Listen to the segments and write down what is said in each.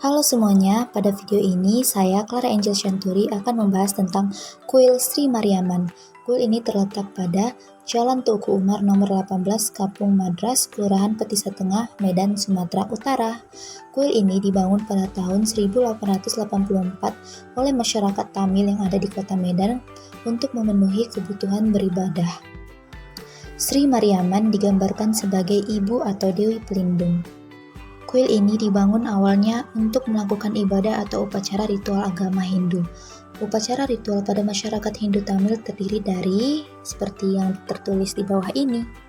Halo semuanya, pada video ini saya Clara Angel Shanturi akan membahas tentang Kuil Sri Mariaman. Kuil ini terletak pada Jalan Tuku Umar nomor 18 Kampung Madras, Kelurahan Petisa Tengah, Medan, Sumatera Utara. Kuil ini dibangun pada tahun 1884 oleh masyarakat Tamil yang ada di kota Medan untuk memenuhi kebutuhan beribadah. Sri Mariaman digambarkan sebagai ibu atau dewi pelindung. Kuil ini dibangun awalnya untuk melakukan ibadah atau upacara ritual agama Hindu. Upacara ritual pada masyarakat Hindu Tamil terdiri dari seperti yang tertulis di bawah ini.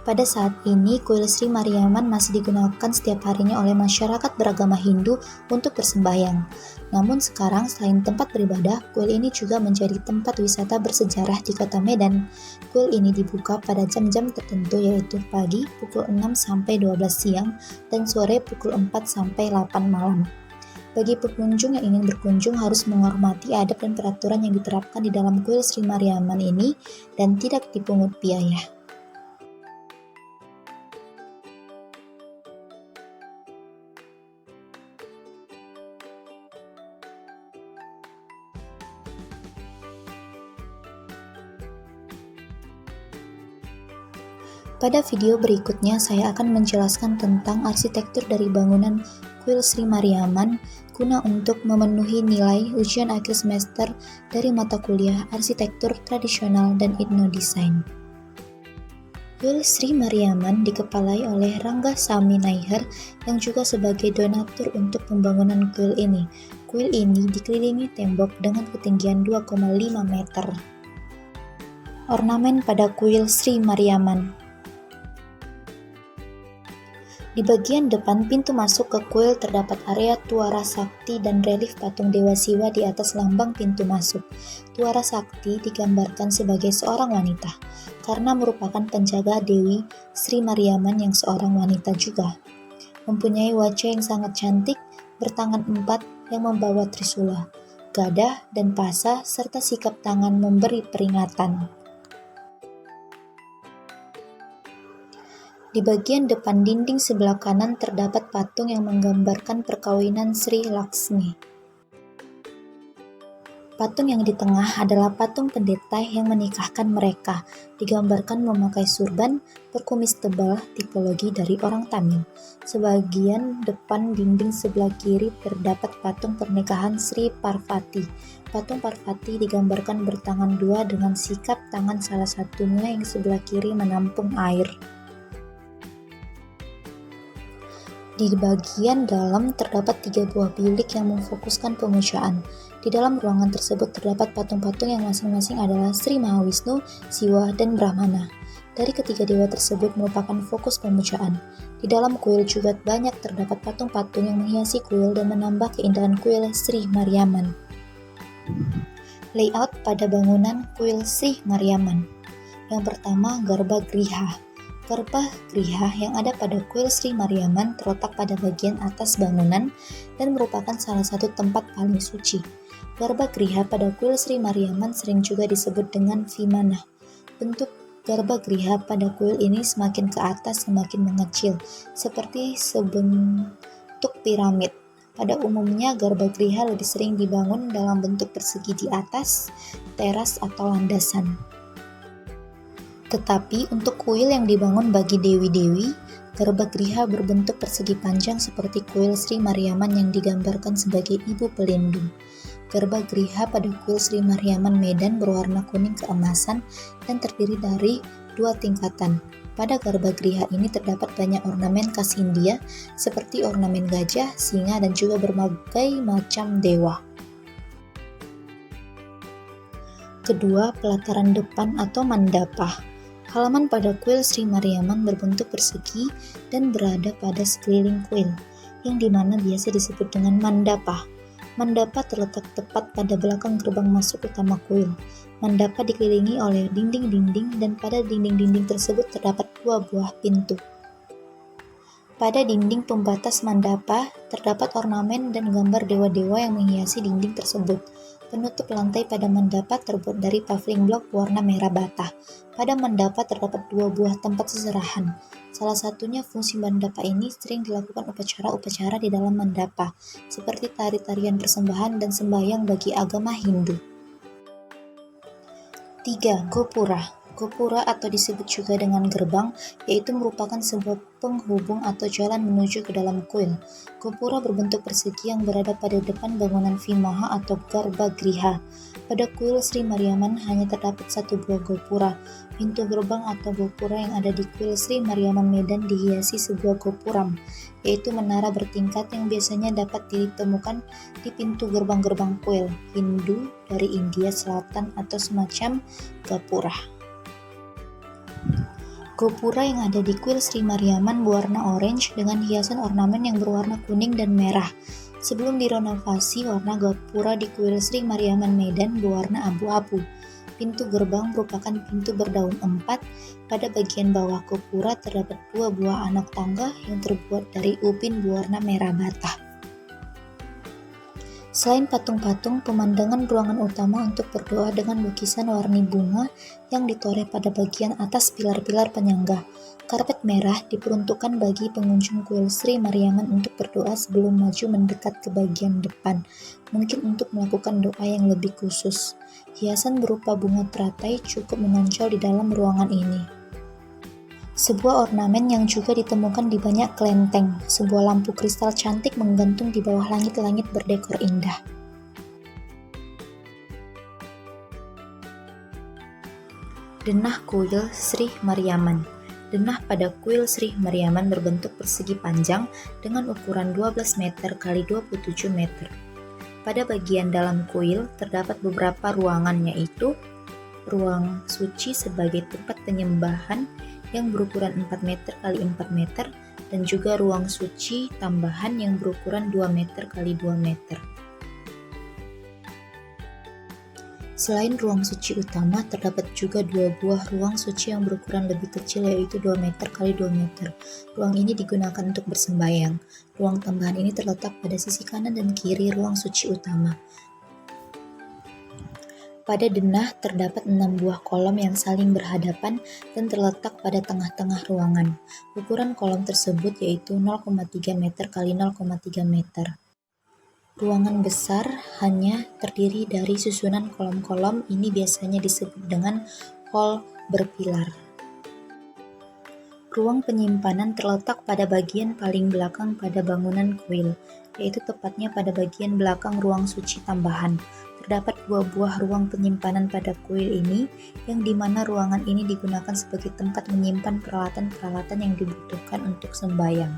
Pada saat ini, Kuil Sri Mariaman masih digunakan setiap harinya oleh masyarakat beragama Hindu untuk bersembahyang. Namun sekarang, selain tempat beribadah, kuil ini juga menjadi tempat wisata bersejarah di kota Medan. Kuil ini dibuka pada jam-jam tertentu yaitu pagi pukul 6 sampai 12 siang dan sore pukul 4 sampai 8 malam. Bagi pengunjung yang ingin berkunjung harus menghormati adab dan peraturan yang diterapkan di dalam Kuil Sri Mariaman ini dan tidak dipungut biaya. Pada video berikutnya, saya akan menjelaskan tentang arsitektur dari bangunan Kuil Sri Mariaman guna untuk memenuhi nilai ujian akhir semester dari mata kuliah Arsitektur Tradisional dan Etnodesain. Kuil Sri Mariaman dikepalai oleh Rangga Sami Naihar yang juga sebagai donatur untuk pembangunan kuil ini. Kuil ini dikelilingi tembok dengan ketinggian 2,5 meter. Ornamen pada Kuil Sri Mariaman. Di bagian depan pintu masuk ke kuil terdapat area Tuara Sakti dan relief patung Dewa Siwa di atas lambang pintu masuk. Tuara Sakti digambarkan sebagai seorang wanita, karena merupakan penjaga Dewi Sri Mariaman yang seorang wanita juga. Mempunyai wajah yang sangat cantik, bertangan 4 yang membawa trisula, gadah dan pasa serta sikap tangan memberi peringatan. Di bagian depan dinding sebelah kanan terdapat patung yang menggambarkan perkawinan Sri Laksmi. Patung yang di tengah adalah patung pendeta yang menikahkan mereka, digambarkan memakai surban, berkumis tebal, tipologi dari orang Tamil. Sebagian depan dinding sebelah kiri terdapat patung pernikahan Sri Parvati. Patung Parvati digambarkan bertangan 2 dengan sikap tangan salah satunya yang sebelah kiri menampung air. Di bagian dalam terdapat 3 buah bilik yang memfokuskan pemujaan. Di dalam ruangan tersebut terdapat patung-patung yang masing-masing adalah Sri Mahawisnu, Siwa, dan Brahmana. Dari ketiga dewa tersebut merupakan fokus pemujaan. Di dalam kuil juga banyak terdapat patung-patung yang menghiasi kuil dan menambah keindahan Kuil Sri Mariaman. Layout pada bangunan Kuil Sri Mariaman. Yang pertama, Garbha Griha. Garbha Griha yang ada pada Kuil Sri Mariaman terletak pada bagian atas bangunan dan merupakan salah satu tempat paling suci. Garbha Griha pada Kuil Sri Mariaman sering juga disebut dengan Vimana. Bentuk Garbha Griha pada kuil ini semakin ke atas semakin mengecil, seperti sebentuk piramid. Pada umumnya, Garbha Griha lebih sering dibangun dalam bentuk persegi di atas, teras atau landasan. Tetapi untuk kuil yang dibangun bagi dewi-dewi, Garbha Griha berbentuk persegi panjang seperti Kuil Sri Mariaman yang digambarkan sebagai ibu pelindung. Garbha Griha pada Kuil Sri Mariaman Medan berwarna kuning keemasan dan terdiri dari 2 tingkatan. Pada Garbha Griha ini terdapat banyak ornamen khas India seperti ornamen gajah, singa, dan juga berbagai macam dewa. Kedua, pelataran depan atau mandapa. Halaman pada Kuil Sri Mariaman berbentuk persegi dan berada pada sekeliling kuil, yang dimana biasa disebut dengan mandapa. Mandapa terletak tepat pada belakang gerbang masuk utama kuil. Mandapa dikelilingi oleh dinding-dinding dan pada dinding-dinding tersebut terdapat 2 buah pintu. Pada dinding pembatas mandapa, terdapat ornamen dan gambar dewa-dewa yang menghiasi dinding tersebut. Penutup lantai pada mandapa terbuat dari pavling blok warna merah bata. Pada mandapa terdapat 2 buah tempat seserahan. Salah satunya fungsi mandapa ini sering dilakukan upacara-upacara di dalam mandapa, seperti tari-tarian persembahan dan sembahyang bagi agama Hindu. 3. Gopura. Gopura atau disebut juga dengan gerbang, yaitu merupakan sebuah penghubung atau jalan menuju ke dalam kuil. Gopura berbentuk persegi yang berada pada depan bangunan Vimaha atau Garbhagriha. Pada kuil Sri Mariamman hanya terdapat 1 buah gopura. Pintu gerbang atau gopura yang ada di kuil Sri Mariamman Medan dihiasi sebuah gopuram, yaitu menara bertingkat yang biasanya dapat ditemukan di pintu gerbang-gerbang kuil Hindu dari India Selatan atau semacam gapura. Gopura yang ada di kuil Sri Mariamman berwarna orange dengan hiasan ornamen yang berwarna kuning dan merah. Sebelum direnovasi, warna gapura di kuil Sri Mariamman Medan berwarna abu-abu. Pintu gerbang merupakan pintu berdaun 4. Pada bagian bawah gopura terdapat 2 buah anak tangga yang terbuat dari ubin berwarna merah bata. Selain patung-patung, pemandangan ruangan utama untuk berdoa dengan lukisan warni bunga yang ditoreh pada bagian atas pilar-pilar penyangga. Karpet merah diperuntukkan bagi pengunjung kuil Sri Mariamman untuk berdoa sebelum maju mendekat ke bagian depan, mungkin untuk melakukan doa yang lebih khusus. Hiasan berupa bunga teratai cukup menonjol di dalam ruangan ini. Sebuah ornamen yang juga ditemukan di banyak kelenteng, sebuah lampu kristal cantik menggantung di bawah langit-langit berdekor indah. Denah kuil Sri Mariamman. Denah pada kuil Sri Mariamman berbentuk persegi panjang dengan ukuran 12 meter x 27 meter. Pada bagian dalam kuil terdapat beberapa ruangan, yaitu ruang suci sebagai tempat penyembahan yang berukuran 4 meter x 4 meter dan juga ruang suci tambahan yang berukuran 2 meter x 2 meter. Selain ruang suci utama, terdapat juga 2 buah ruang suci yang berukuran lebih kecil, yaitu 2 meter x 2 meter. Ruang ini digunakan untuk bersembahyang. Ruang tambahan ini terletak pada sisi kanan dan kiri ruang suci utama. Pada denah terdapat 6 buah kolom yang saling berhadapan dan terletak pada tengah-tengah ruangan. Ukuran kolom tersebut yaitu 0,3 meter x 0,3 meter. Ruangan besar hanya terdiri dari susunan kolom-kolom, ini biasanya disebut dengan hall berpilar. Ruang penyimpanan terletak pada bagian paling belakang pada bangunan kuil, yaitu tepatnya pada bagian belakang ruang suci tambahan. Terdapat 2 buah ruang penyimpanan pada kuil ini, yang dimana ruangan ini digunakan sebagai tempat menyimpan peralatan-peralatan yang dibutuhkan untuk sembahyang.